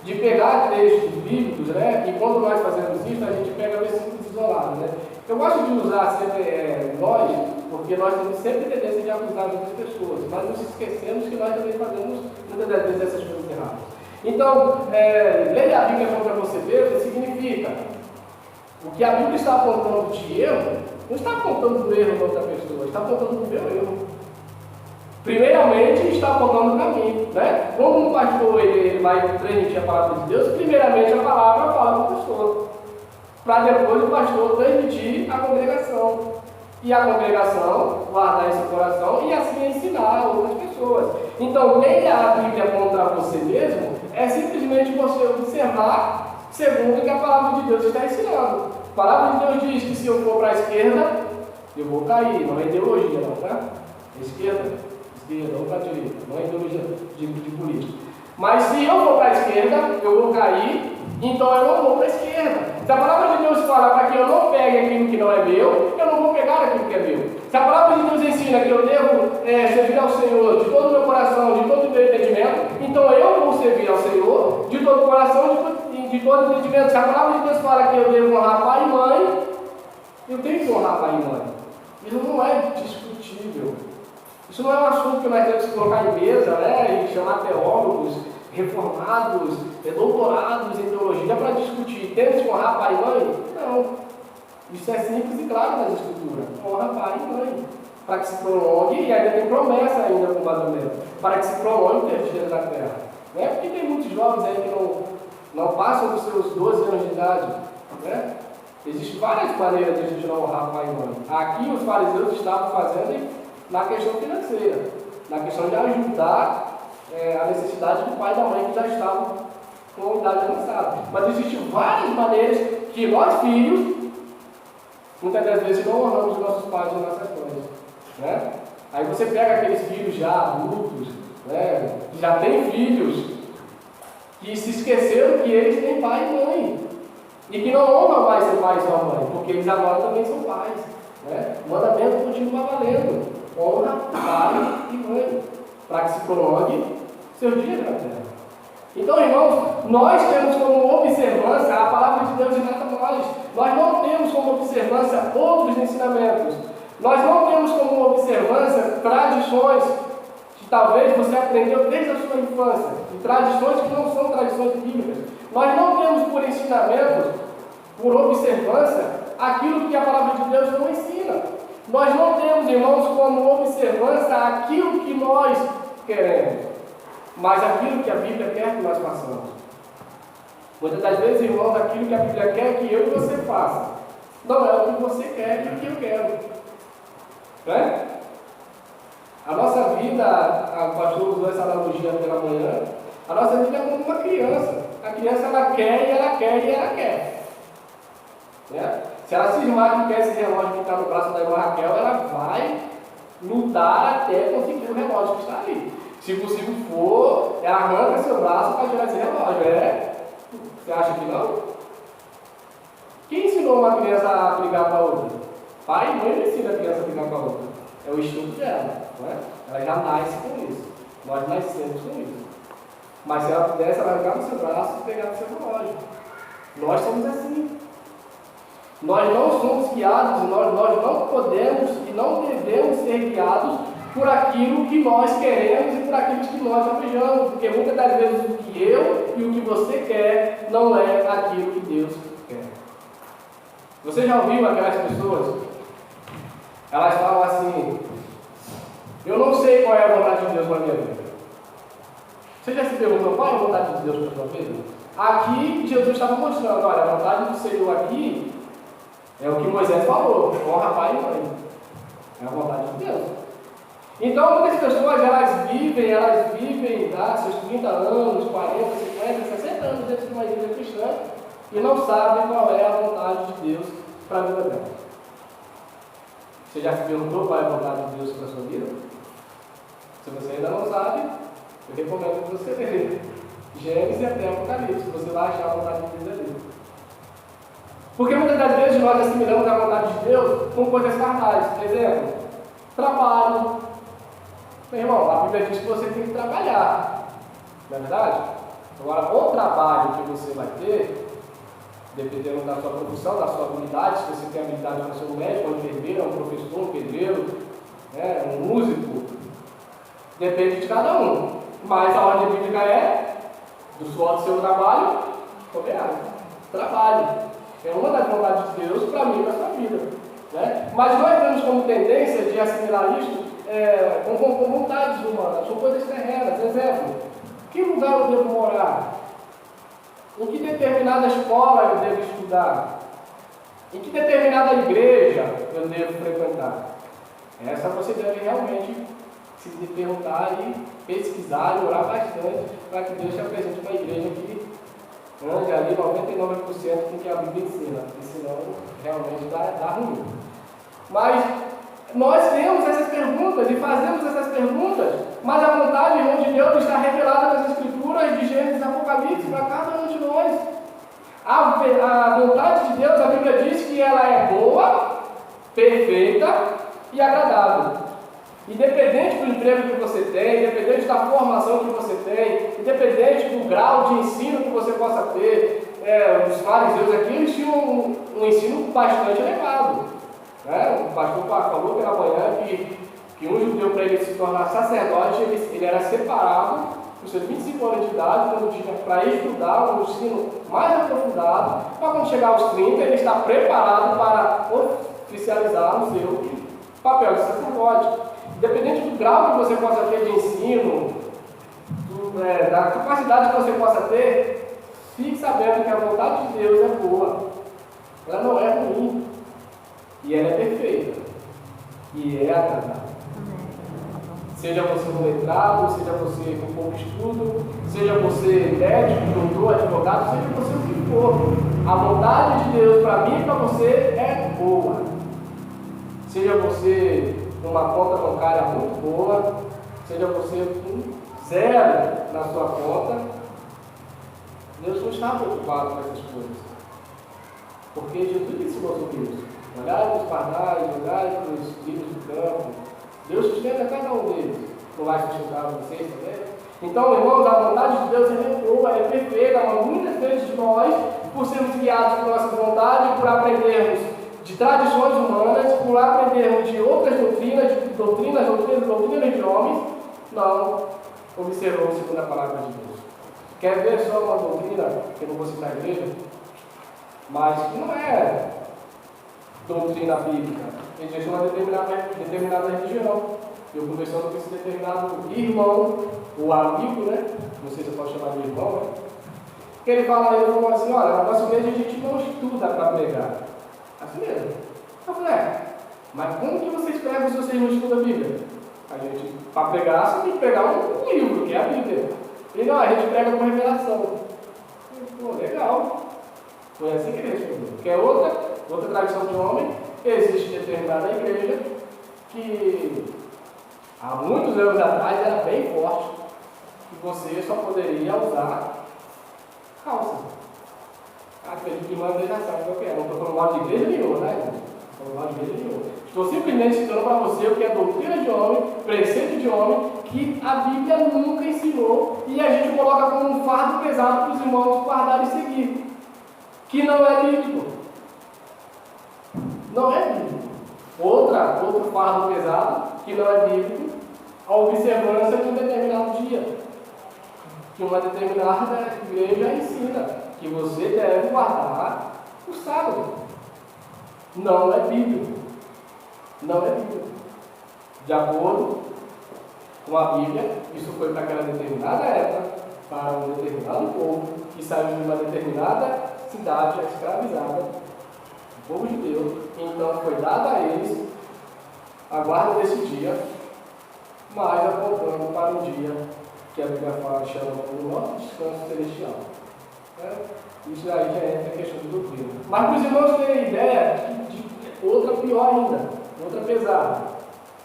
S1: de pegar textos bíblicos, né? E quando nós fazemos isso, a gente pega versículos isolados, né? Eu gosto de usar sempre nós, porque nós temos sempre tendência de acusar muitas pessoas, mas nos esquecemos que nós também fazemos muitas das vezes essas coisas erradas. Então, leia a Bíblia contra você mesmo significa o que a Bíblia está apontando de erro, não está apontando do erro de outra pessoa, está apontando do meu erro. Primeiramente, está apontando para mim, né? Quando um pastor ele vai transmitir a palavra de Deus, primeiramente a palavra fala para o pastor, para depois o pastor transmitir à congregação. E a congregação guardar esse coração e assim ensinar a outras pessoas. Então, leia a Bíblia contra você mesmo é simplesmente você observar segundo o que a palavra de Deus está ensinando. A palavra de Deus diz que se eu for para a esquerda, eu vou cair. Não é ideologia, não, tá? Esquerda, ou para a direita. Não é ideologia de política. Mas se eu for para a esquerda, eu vou cair, então eu não vou para a esquerda. Se a palavra de Deus fala para que eu não pegue aquilo que não é meu, eu não vou pegar aquilo que é meu. Se a palavra de Deus ensina que eu devo servir ao Senhor de todo o meu coração, de todo o meu entendimento, então eu vou servir ao Senhor de todo o coração, de todo o entendimento. Se a palavra de Deus fala que eu devo honrar pai e mãe, eu tenho que honrar pai e mãe. Isso não é discutível. Isso não é um assunto que nós temos que colocar em mesa, né, e chamar teólogos, reformados, doutorados em teologia para discutir. Temos que honrar pai e mãe? Não. Isso é simples e claro nas escrituras. Honra pai e mãe. Para que se prolongue, e ainda tem promessa ainda com o mandamento, para que se prolongue o tempo de Deus na terra. Né? Porque tem muitos jovens aí que não passam dos seus 12 anos de idade. Né? Existem várias maneiras de a gente não honrar pai e mãe. Aqui os fariseus estavam fazendo na questão financeira, na questão de ajudar a necessidade do pai e da mãe que já estavam com idade avançada. Mas existem várias maneiras que nós, filhos, muitas das vezes não honramos os nossos pais e nossas mães. Né? Aí você pega aqueles filhos já adultos, né, que já têm filhos, que se esqueceram que eles têm pai e mãe, e que não honram mais seu pai e sua mãe, porque eles agora também são pais. Né? O mandamento continua valendo. Honra pai e mãe, para que se prolongue seu dia na terra. Então, irmãos, nós temos como observância a palavra de Deus e nada mais. Nós não temos como observância outros ensinamentos. Nós não temos como observância tradições que talvez você aprendeu desde a sua infância, e tradições que não são tradições bíblicas. Nós não temos por ensinamento por observância, aquilo que a palavra de Deus não ensina. Nós não temos, irmãos, como observância aquilo que nós queremos, mas aquilo que a Bíblia quer que nós façamos. Muitas das vezes, irmãos, aquilo que a Bíblia quer que eu e você faça, não é o que você quer e o que eu quero. Né? A nossa vida, o pastor usou essa analogia pela manhã, a nossa vida é como uma criança. A criança, ela quer e ela quer e ela quer. Né? Se ela cismar que quer esse relógio que está no braço da irmã Raquel, ela vai lutar até conseguir o relógio que está ali. Se possível for, ela arranca seu braço para tirar esse relógio. Você acha que não? Quem ensinou uma criança a brigar com a outra? Pai e mãe não ensina a criança a brigar com a outra. É o instinto dela. Não é? Ela já nasce com isso. Nós nascemos com isso. Mas se ela pudesse, ela arrancar no seu braço e pegar no seu relógio. Nós somos assim. Nós não somos guiados, nós não podemos e não devemos ser guiados por aquilo que nós queremos e por aquilo que nós almejamos, porque muitas das vezes o que eu e o que você quer não é aquilo que Deus quer. Você já ouviu aquelas pessoas? Elas falam assim: eu não sei qual é a vontade de Deus para a minha vida. Você já se perguntou qual é a vontade de Deus para a sua vida? Aqui Jesus estava mostrando: olha, a vontade do Senhor aqui é o que Moisés falou: honra pai e mãe. É a vontade de Deus. Então, muitas pessoas, elas vivem seus 30 anos, 40, 50, 60 anos dentro de uma igreja cristã e não sabem qual é a vontade de Deus para a vida dela. Você já se perguntou qual é a vontade de Deus para a sua vida? Se você ainda não sabe, eu recomendo que você leia Gênesis até Apocalipse, você vai achar a vontade de Deus ali. Porque muitas das vezes nós assimilamos a vontade de Deus com coisas carnais. Por exemplo, trabalho. Meu irmão, a Bíblia diz que você tem que trabalhar. Não é verdade? Agora, o trabalho que você vai ter, dependendo da sua profissão, da sua habilidade, se você tem habilidade para ser um médico, um enfermeiro, um professor, um pedreiro, um músico, depende de cada um. Mas a ordem bíblica é do suor do seu trabalho, comerás. Trabalho. É uma das vontades de Deus para mim e para a sua vida. Né? Mas nós temos como tendência de assimilar isso com vontades humanas, com coisas terrenas. Exemplo, que lugar eu devo morar? Em que determinada escola eu devo estudar? Em que determinada igreja eu devo frequentar? Essa você deve realmente se perguntar e pesquisar e orar bastante para que Deus te apresente uma igreja que ande ali 99% com o que a Bíblia ensina, porque senão realmente dá ruim. Mas nós temos essas perguntas e fazemos essas perguntas, mas a vontade, irmão, de Deus está revelada nas Escrituras de Gênesis e Apocalipse para cada um de nós. A vontade de Deus, a Bíblia diz que ela é boa, perfeita e agradável. Independente do emprego que você tem, independente da formação que você tem, independente do grau de ensino que você possa ter, os fariseus aqui eles tinham um ensino bastante elevado. O pastor falou pela manhã que um judeu, para ele se tornar sacerdote, ele era separado com seus 25 anos de idade, quando tinha para estudar um ensino mais aprofundado, para quando chegar aos 30, ele está preparado para oficializar o seu papel de sacerdote. Independente do grau que você possa ter de ensino, da capacidade que você possa ter, fique sabendo que a vontade de Deus é boa. Ela não é ruim. E ela é perfeita. E é agradável. Seja você um letrado, seja você com pouco estudo, seja você médico, doutor, advogado, seja você o que for. A vontade de Deus para mim e para você é boa. Seja você numa conta bancária muito boa, seja você com zero na sua conta, Deus não está preocupado com essas coisas. Porque Jesus ensinou sobre isso. Olhai para os pardais, olhai para os lírios do campo. Deus sustenta cada um deles. Não vai sustentar vocês também? Então, irmãos, a vontade de Deus é boa, é perfeita, mas muitas vezes nós, por sermos guiados por nossa vontade, por aprendermos de tradições humanas, por aprendermos de outras doutrinas de homens, não observamos segundo a palavra de Deus. Quer ver só uma doutrina, que eu não vou citar a igreja, mas que não é doutrina bíblica. Existe uma determinada religião. Eu conversando com esse determinado irmão, ou amigo, né? Não sei se eu posso chamar de irmão, né? Que ele falou assim, olha, na nossa igreja a gente não estuda para pregar. Assim mesmo. Eu falei, mas como que vocês pregam se vocês não estudam a Bíblia? A gente, para pregar, você tem que pegar um livro, que é a Bíblia. Ele, não, a gente prega por revelação. Eu falei, pô, legal. Foi assim que ele respondeu. Que é outra tradição de homem, existe determinada igreja que há muitos anos atrás era bem forte, que você só poderia usar calça. Acredito que manda já sabe o que é. Não estou falando mal de igreja nenhuma, né? Não estou falando mal de igreja nenhuma. Estou simplesmente citando para você o que é doutrina de homem, preceito de homem, que a Bíblia nunca ensinou e a gente coloca como um fardo pesado para os irmãos guardarem e seguir. Que não é bíblico. Não é bíblico. Outro fardo pesado, que não é bíblico, a observância de um determinado dia. Que uma determinada igreja ensina que você deve guardar o sábado. Não é bíblico. Não é bíblico. De acordo com a Bíblia, isso foi para aquela determinada época, para um determinado povo, que saiu de uma determinada cidade escravizada, o povo de Deus. Então foi dada a eles a guarda desse dia, mas apontando para um dia que a Bíblia chama o nosso descanso celestial. Isso aí já entra a questão de doutrina. Mas para os irmãos terem ideia de outra pior ainda, outra pesada.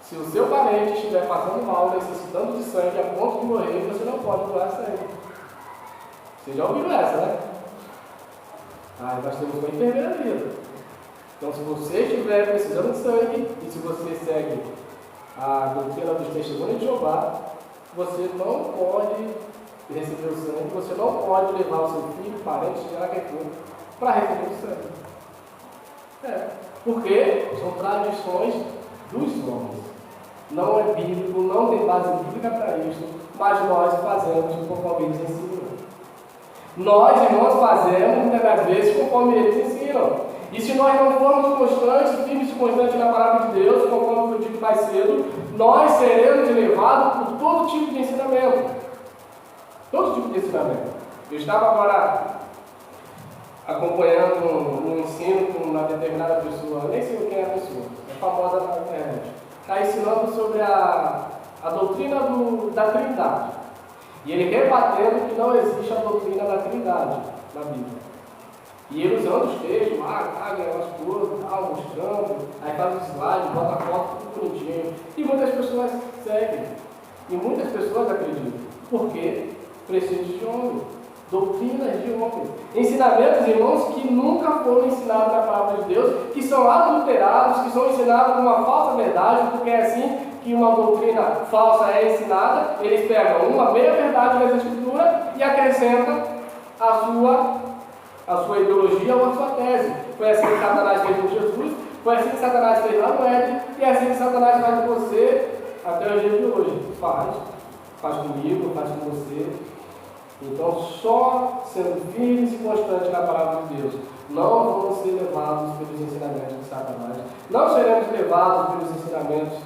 S1: Se o seu parente estiver passando mal, necessitando de sangue a ponto de morrer, você não pode doar sangue. Vocês já ouviram essa, né? Nós temos uma enfermeira viva. Então, se você estiver precisando de sangue, e se você segue a doutrina dos testemunhos de Jeová, você não pode receber o sangue, você não pode levar o seu filho, parente, seja lá quem for, para receber o sangue. Porque são tradições dos homens. Não é bíblico, não tem base bíblica para isso, mas nós fazemos conforme eles ensinam. Nós, irmãos, fazemos muitas das vezes conforme eles ensinam. E se nós não formos constantes, firmes e constantes na palavra de Deus, conforme eu disse mais cedo, nós seremos levados por todo tipo de ensinamento. Todo tipo de ensinamento. Eu estava agora acompanhando um ensino com uma determinada pessoa, nem sei quem é a pessoa, é famosa na internet. Está ensinando sobre a doutrina da Trindade. E ele rebatendo que não existe a doutrina da Trindade na Bíblia. E ele usando os textos, negócio todo, mostrando, aí faz o slide, bota a foto, tudo bonitinho. E muitas pessoas seguem. E muitas pessoas acreditam. Por quê? Preceitos de homem, doutrinas de homem. Ensinamentos, irmãos, que nunca foram ensinados na palavra de Deus, que são adulterados, que são ensinados com uma falsa verdade, porque é assim que uma doutrina falsa é ensinada. Eles pegam uma meia verdade das Escrituras e acrescentam a sua ideologia ou a sua tese. Foi assim que Satanás fez com Jesus, foi assim que Satanás fez lá no Éden, e é assim que Satanás faz com você até o dia de hoje. Faz comigo, faz com você. Então, só sendo firmes e constantes na palavra de Deus, não vamos ser levados pelos ensinamentos de Satanás, não seremos levados pelos ensinamentos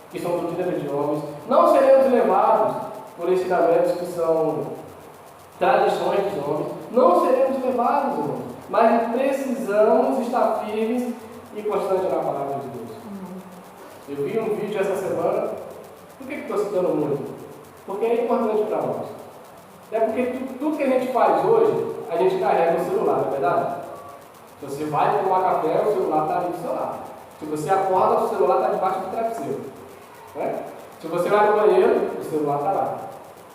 S1: que são doutrinas de homens, não seremos levados por ensinamentos que são tradições dos homens, não seremos levados, irmãos, mas precisamos estar firmes e constantes na palavra de Deus. Eu vi um vídeo essa semana. Por que estou citando muito? Porque é importante para nós. É porque tudo que a gente faz hoje, a gente carrega o celular, não é verdade? Se você vai tomar café, o celular está ali do seu lado. Se você acorda, o celular está debaixo do travesseiro. Né? Se você vai no banheiro, o celular está lá.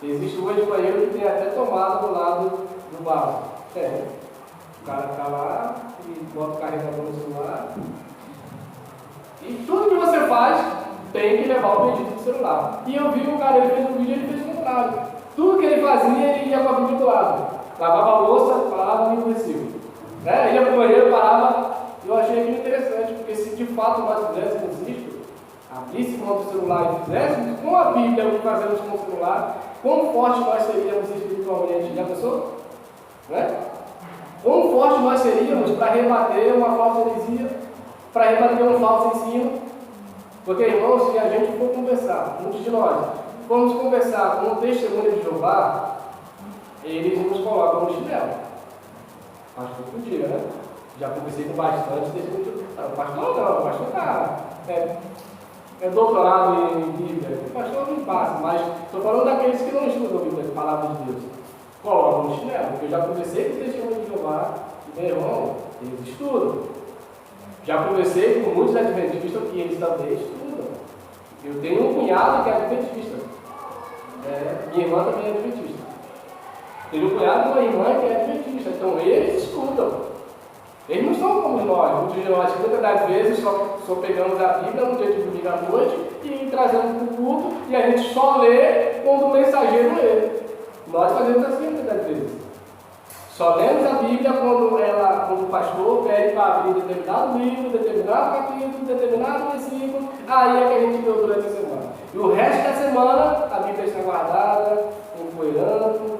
S1: Existe hoje banheiro que tem até tomada do lado do vaso. O cara está lá e bota o carregador no celular. E tudo que você faz tem que levar o bendito do celular. E eu vi um cara, ele fez um vídeo e ele fez o contrário. Tudo que ele fazia, ele ia com a Bíblia do lado. Lavava a louça, parava no versículo. Ia para o banheiro, parava. Eu achei aquilo interessante, porque se de fato nós fizéssemos isso, abrisse mão do celular e fizéssemos com a Bíblia o que fazemos com o celular, quão forte nós seríamos espiritualmente. Já pensou? Quão forte nós seríamos para rebater uma falsa heresia, para rebater um falso ensino? Porque, irmãos, se a gente for conversar, muitos de nós, formos conversar com um testemunho de Jeová, eles nos colocam no chinelo. Acho que eu podia, né? Já conversei com bastante testemunho de Jeová. O pastor não, o pastor está é doutorado em Bíblia. O pastor não passa, mas estou falando daqueles que não estudam a Bíblia, a palavra de Deus. Colocam no chinelo, porque eu já conversei com testemunho de Jeová, e meu irmão, eles estudam. Já conversei com muitos adventistas que eles também estudam. Eu tenho um cunhado que é adventista. Minha irmã também é adventista. Tenho um cunhado e uma irmã que é adventista. Então eles estudam. Eles não são como nós. Muitos de nós, muitas das vezes, só pegamos a Bíblia no dia de domingo à noite e trazemos para o culto e a gente só lê quando o mensageiro lê. Nós fazemos assim muitas das vezes. Só lemos a Bíblia quando o pastor pede para abrir determinado livro, determinado capítulo, determinado versículo, aí é que a gente leu durante a semana. E o resto da semana, a Bíblia está guardada, empoeirando,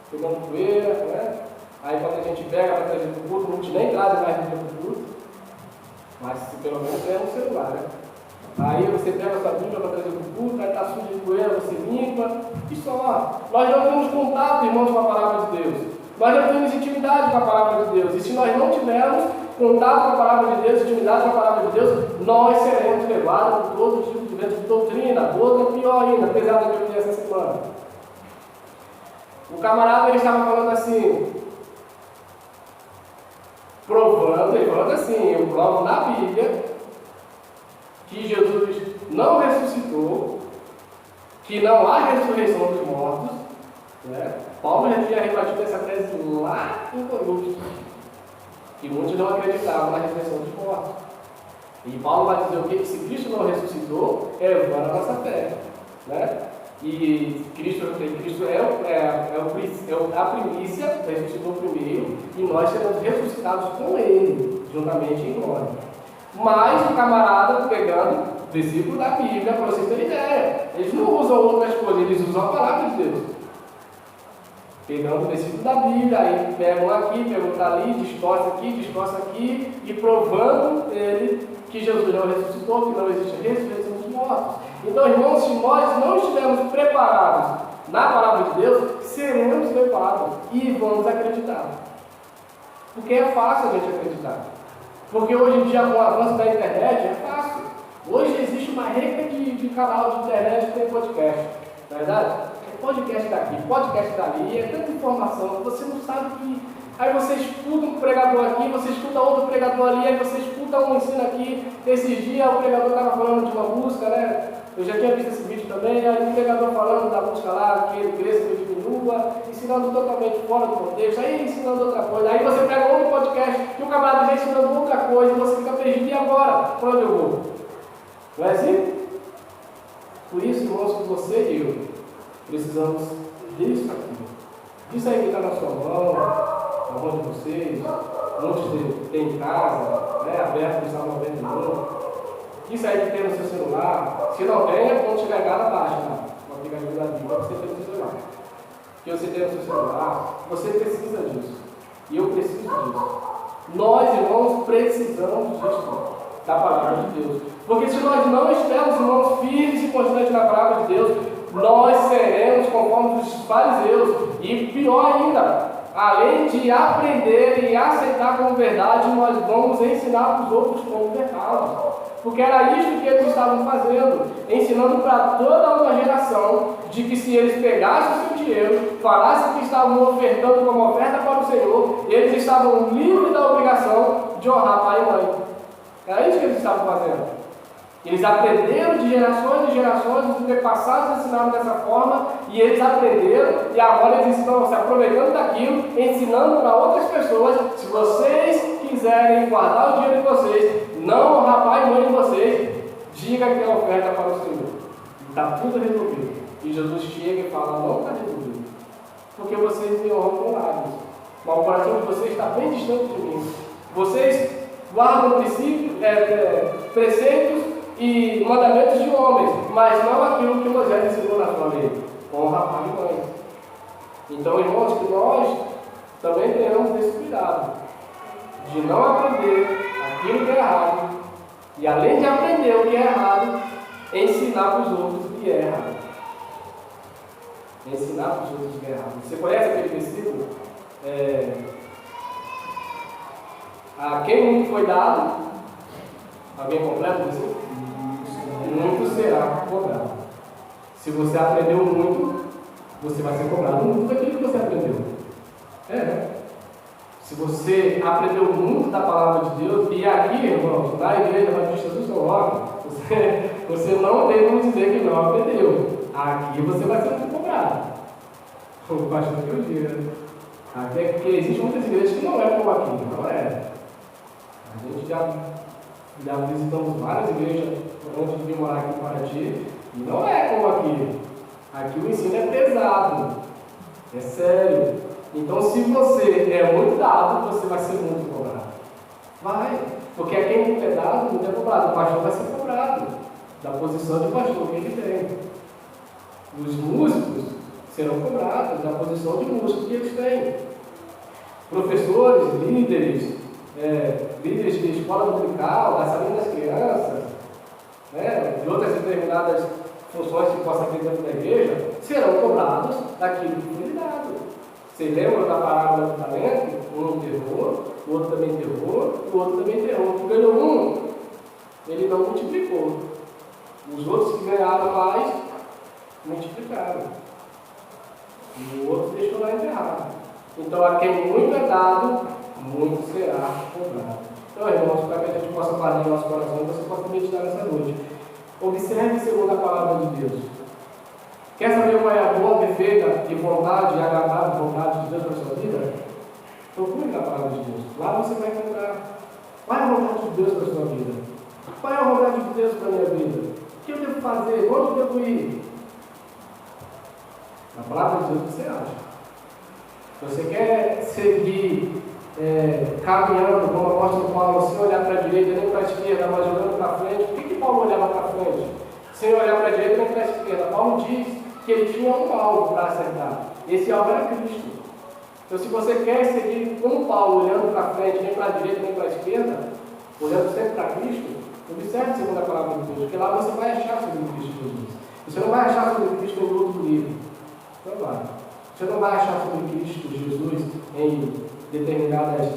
S1: pegando poeira, né? Aí quando a gente pega para trazer para o culto, a gente nem traz mais Bíblia para o culto, mas pelo menos é no celular, né? Aí você pega a sua Bíblia para trazer para o culto, aí está sujo de poeira, você limpa, e só. Nós não temos contato, irmãos, com a palavra de Deus. Nós não temos intimidade com a palavra de Deus. E se nós não tivermos contato com a palavra de Deus, intimidade com a palavra de Deus, nós seremos levados por todo tipo de doutrina, outra pior ainda, apesar do que eu vi essa semana. O camarada ele estava falando assim, ele falando assim, eu provo na Bíblia que Jesus não ressuscitou, que não há ressurreição dos mortos, né? Paulo já tinha rebatido essa tese lá em Coríntios, que muitos não acreditavam na ressurreição dos mortos. E Paulo vai dizer o quê? Que se Cristo não ressuscitou, é vã a nossa fé, né? E Cristo é a primícia, ressuscitou primeiro, e nós seremos ressuscitados com Ele, juntamente em glória. Mas o camarada pegando o versículo da Bíblia, para vocês terem ideia, eles não usam outras coisas, eles usam a palavra de Deus. Pegando o versículo da Bíblia, aí pegam aqui, pegam ali, distorce aqui, e provando ele que Jesus não ressuscitou, que não existe ressurreição dos mortos. Então, irmãos, se nós não estivermos preparados na palavra de Deus, seremos preparados e vamos acreditar. Porque é fácil a gente acreditar. Porque hoje em dia, com o avanço da internet, é fácil. Hoje existe uma rede de canal de internet que tem podcast, não é verdade? Podcast daqui, podcast dali, é tanta informação que você não sabe que. Aí você escuta um pregador aqui, você escuta outro pregador ali, aí você escuta um ensino aqui. Esses dias o pregador estava falando de uma música, né? Eu já tinha visto esse vídeo também, aí o pregador falando da música lá, que ele cresça, que ele diminua, ensinando totalmente fora do contexto, aí ensinando outra coisa. Aí você pega outro podcast que o camarada já ensinando outra coisa e você fica perdido, e agora? Para onde eu vou? Não é assim? Por isso, irmãos, que você e eu precisamos disso aqui. Isso aí que está na sua mão, na mão de vocês, muitos têm em casa, né, aberto no Salmo 91. Isso aí que tem no seu celular. Se não tem, quando chegar em casa, baixa o aplicativo da Bíblia, você tem no seu celular. Que você tem no seu celular, você precisa disso. E eu preciso disso. Nós, irmãos, precisamos disso, da palavra de Deus. Porque se nós não estivermos, irmãos, firmes e constantes na palavra de Deus, nós seremos conforme os fariseus, e pior ainda, além de aprender e aceitar como verdade, nós vamos ensinar para os outros como verdade, porque era isso que eles estavam fazendo, ensinando para toda uma geração, de que se eles pegassem o seu dinheiro, falassem que estavam ofertando como oferta para o Senhor, eles estavam livres da obrigação de honrar pai e mãe. Era isso que eles estavam fazendo. Eles aprenderam de gerações em gerações, os antepassados ensinaram dessa forma, e eles aprenderam, e agora eles estão se aproveitando daquilo, ensinando para outras pessoas. Se vocês quiserem guardar o dinheiro de vocês, não honrar pai e mãe de vocês, diga que é oferta para o Senhor. Está tudo resolvido. E Jesus chega e fala, não está resolvido. Porque vocês me honram com lábios, mas o coração de vocês está bem distante de mim. Vocês guardam preceitos e mandamentos de homens, mas não aquilo que Moisés ensinou na sua lei. Honra pai e mãe. Então, irmãos, que nós também tenhamos esse cuidado de não aprender aquilo que é errado e, além de aprender o que é errado, ensinar para os outros o que é errado. Ensinar para os outros o que é errado. Você conhece aquele versículo? A quem muito foi dado, alguém completa o versículo? Muito será cobrado. Se você aprendeu muito, você vai ser cobrado muito daquilo que você aprendeu. Se você aprendeu muito da palavra de Deus, e aqui, irmãos, na igreja Batista do São Roque, você não tem como dizer que não aprendeu. Aqui você vai ser muito cobrado. O pastor que eu digo. Aqui é porque existem muitas igrejas que não é como aqui, não é. A gente já visitamos várias igrejas antes de vir morar aqui em Paraty, e não é como aqui. Aqui o ensino é pesado, é sério. Então, se você é muito dado, você vai ser muito cobrado. Vai, porque a quem muito é dado, muito é cobrado. O pastor vai ser cobrado da posição de pastor que ele tem. Os músicos serão cobrados da posição de músico que eles têm. Professores, líderes, líderes de escola dominical, da salinha das crianças, de outras determinadas funções que possam ter dentro da igreja, serão cobrados daquilo que foi dado. Você lembra da parábola do talento? Um enterrou, o outro também enterrou, o outro também enterrou. O que ganhou um, ele não multiplicou. Os outros que ganharam mais, multiplicaram. E o outro deixou lá enterrado. Então, a quem muito é dado, muito será cobrado. Então, irmãos, para que a gente possa parar em nosso coração, você possa meditar nessa noite. Observe segundo a palavra de Deus. Quer saber qual é a boa, perfeita e vontade e agradável vontade de Deus para a sua vida? Procure na palavra de Deus. Lá você vai encontrar qual é a vontade de Deus para a sua vida. Qual é a vontade de Deus para a minha vida? O que eu devo fazer? Onde eu devo ir? Na palavra de Deus você acha. Você quer seguir caminhando, como o apóstolo Paulo, sem olhar para a direita nem para a esquerda, mas olhando para frente? Por que Paulo olhava para frente? Sem olhar para a direita nem para a esquerda. Paulo diz que ele tinha um alvo para acertar. Esse alvo era Cristo. Então, se você quer seguir como Paulo, olhando para frente, nem para a direita nem para a esquerda, olhando sempre para Cristo, observe segundo a palavra de Deus, porque lá você vai achar sobre Cristo Jesus. Você não vai achar sobre Cristo em outro livro. Não vai. Você não vai achar sobre Cristo Jesus em determinadas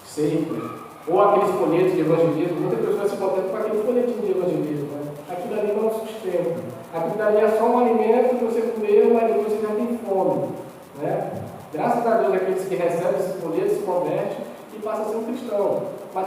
S1: seitas, ou aqueles folhetos de evangelismo. Muitas pessoas se contentam com aquele folhetinho de evangelismo. Aquilo ali não sustenta. Aquilo ali é só um alimento que você comeu, mas depois você já tem fome. Graças a Deus, aqueles que recebem esse folheto se convertem e passam a ser um cristão. Mas